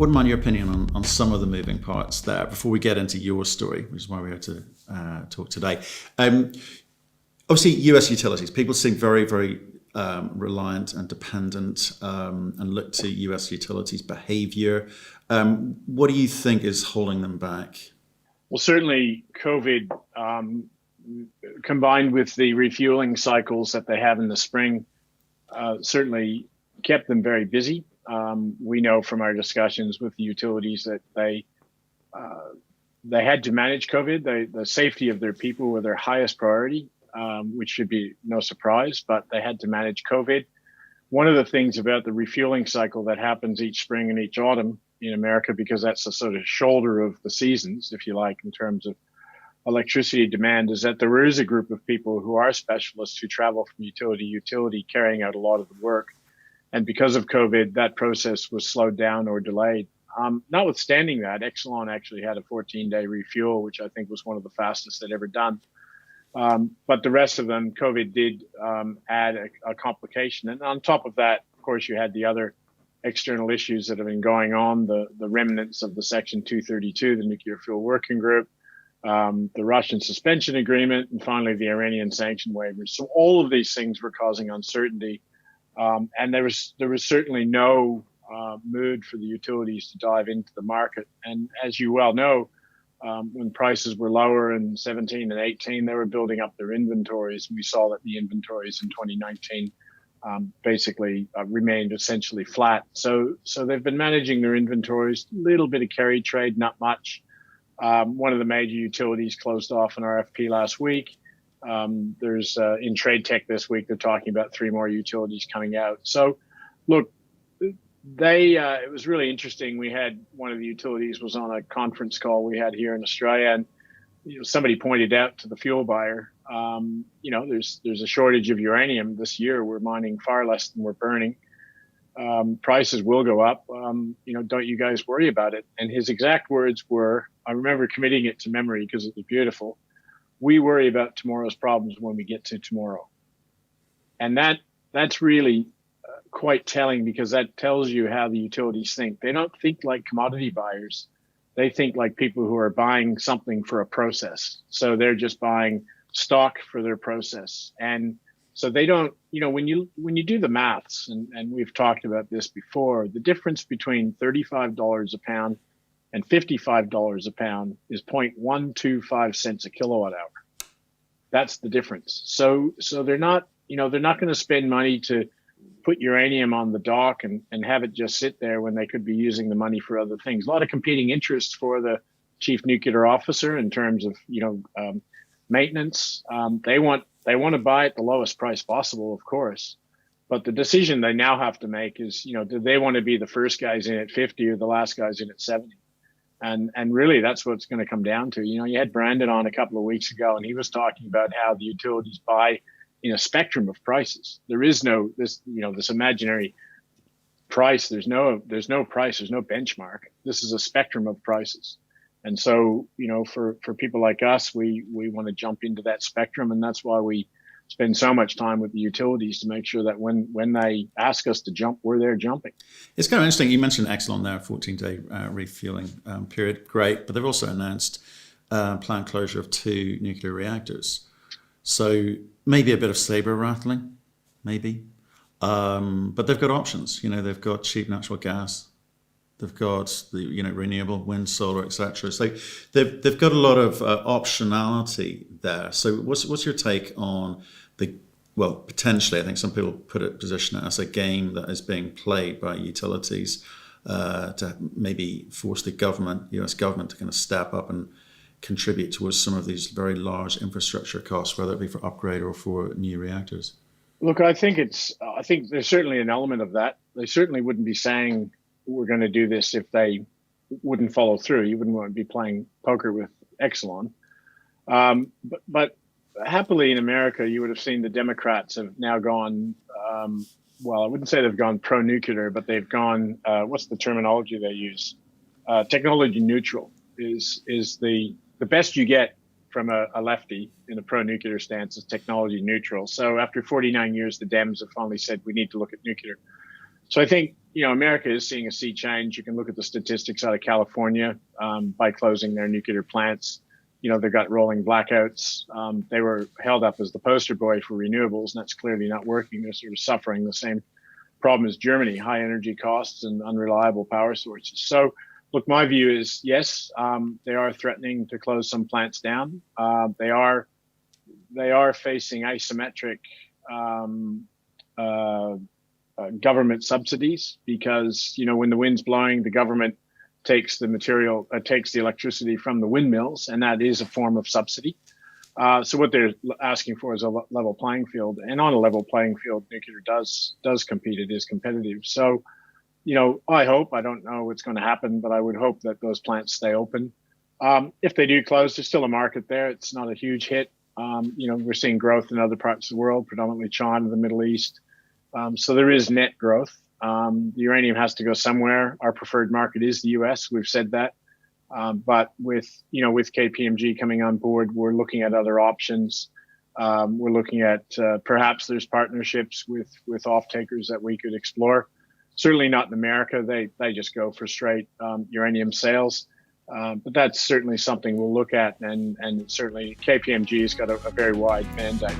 wouldn't mind your opinion on some of the moving parts there before we get into your story, which is why we're here to talk today. Obviously, US utilities, people seem very, very reliant and dependent and look to US utilities behavior. What do you think is holding them back? Well, certainly COVID combined with the refueling cycles that they have in the spring certainly kept them very busy. We know from our discussions with the utilities that they had to manage COVID. The safety of their people were their highest priority, which should be no surprise, but they had to manage COVID. One of the things about the refueling cycle that happens each spring and each autumn in America, because that's the sort of shoulder of the seasons, if you like, in terms of electricity demand, is that there is a group of people who are specialists who travel from utility to utility carrying out a lot of the work. And because of COVID, that process was slowed down or delayed. Notwithstanding that, Exelon actually had a 14-day refuel, which I think was one of the fastest they'd ever done. But the rest of them, COVID did add a complication. And on top of that, of course, you had the other external issues that have been going on, the remnants of the Section 232, the Nuclear Fuel Working Group, the Russian suspension agreement, and finally the Iranian sanction waivers. So all of these things were causing uncertainty. And there was certainly no mood for the utilities to dive into the market. And as you well know, when prices were lower in 17 and 18, they were building up their inventories. We saw that the inventories in 2019 basically remained essentially flat. So they've been managing their inventories, a little bit of carry trade, not much. One of the major utilities closed off an RFP last week. There's in Trade Tech this week, they're talking about 3 more utilities coming out. So look, it was really interesting. We had one of the utilities was on a conference call we had here in Australia, and somebody pointed out to the fuel buyer, there's a shortage of uranium this year. We're mining far less than we're burning. Prices will go up. Don't you guys worry about it? And his exact words were, I remember committing it to memory because it was beautiful. We worry about tomorrow's problems when we get to tomorrow. And that's really quite telling, because that tells you how the utilities think. They don't think like commodity buyers. They think like people who are buying something for a process. So they're just buying stock for their process. And so they don't, when you do the maths, and we've talked about this before, the difference between $35 a pound and $55 a pound is 0.125 cents a kilowatt hour. That's the difference. So they're not going to spend money to put uranium on the dock and have it just sit there when they could be using the money for other things. A lot of competing interests for the chief nuclear officer in terms of, maintenance. They want to buy at the lowest price possible, of course. But the decision they now have to make is, do they want to be the first guys in at 50 or the last guys in at 70? And really, that's what it's going to come down to. You had Brandon on a couple of weeks ago, and he was talking about how the utilities buy in a spectrum of prices. There is this imaginary price. There's no price. There's no benchmark. This is a spectrum of prices. And so, for people like us, we want to jump into that spectrum. And that's why we spend so much time with the utilities to make sure that when they ask us to jump, we're there jumping. It's kind of interesting. You mentioned Exelon there, 14-day refueling period. Great. But they've also announced planned closure of 2 nuclear reactors. So maybe a bit of saber rattling, maybe. But they've got options. They've got cheap natural gas. They've got the renewable wind, solar, etc. So they've got a lot of optionality there. So what's your take on potentially, I think some people position it as a game that is being played by utilities to maybe force the US government to kind of step up and contribute towards some of these very large infrastructure costs, whether it be for upgrade or for new reactors? Look, I think there's certainly an element of that. They certainly wouldn't be saying we're going to do this if they wouldn't follow through. You wouldn't want to be playing poker with Exelon. But happily in America, you would have seen the Democrats have now gone, I wouldn't say they've gone pro-nuclear, but they've gone, what's the terminology they use? Technology neutral is the best you get from a lefty in a pro-nuclear stance is technology neutral. So after 49 years, the Dems have finally said we need to look at nuclear. So I think America is seeing a sea change. You can look at the statistics out of California by closing their nuclear plants. They've got rolling blackouts. They were held up as the poster boy for renewables, and that's clearly not working. They're sort of suffering the same problem as Germany, high energy costs and unreliable power sources. So, look, my view is yes, they are threatening to close some plants down. They are facing asymmetric government subsidies because when the wind's blowing, the government takes the electricity from the windmills, and that is a form of subsidy. So what they're asking for is a level playing field, and on a level playing field, nuclear does compete. It is competitive. So, I don't know what's going to happen, but I would hope that those plants stay open. If they do close, there's still a market there. It's not a huge hit. We're seeing growth in other parts of the world, predominantly China, the Middle East. So there is net growth. The uranium has to go somewhere. Our preferred market is the US. We've said that. But with KPMG coming on board, we're looking at other options. We're looking at perhaps there's partnerships with off-takers that we could explore. Certainly not in America. They just go for straight uranium sales. But that's certainly something we'll look at. And certainly KPMG has got a very wide mandate.